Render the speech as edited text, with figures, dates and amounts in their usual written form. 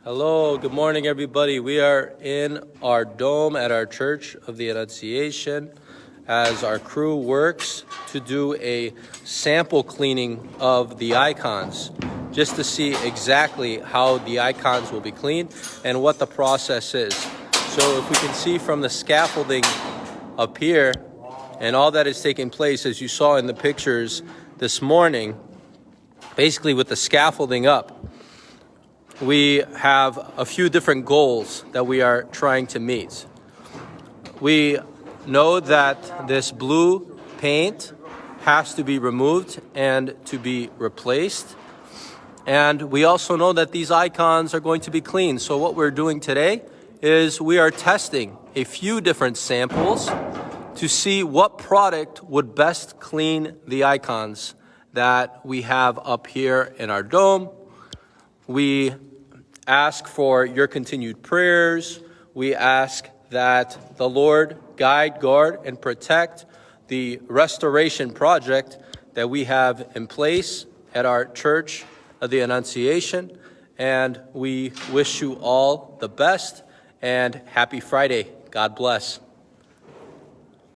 Hello, good morning everybody. We are in our dome at our Church of the Annunciation as our crew works to do a sample cleaning of the icons, just to see exactly how the icons will be cleaned and what the process is. So if we can see from the scaffolding up here and all that is taking place, as you saw in the pictures this morning, basically with the scaffolding up, we have a few different goals that we are trying to meet. We know that this blue paint has to be removed and to be replaced. And we also know that these icons are going to be cleaned. So what we're doing today is we are testing a few different samples to see what product would best clean the icons that we have up here in our dome. We ask for your continued prayers. We ask that the Lord guide, guard, and protect the restoration project that we have in place at our Church of the Annunciation. And we wish you all the best and happy Friday. God bless.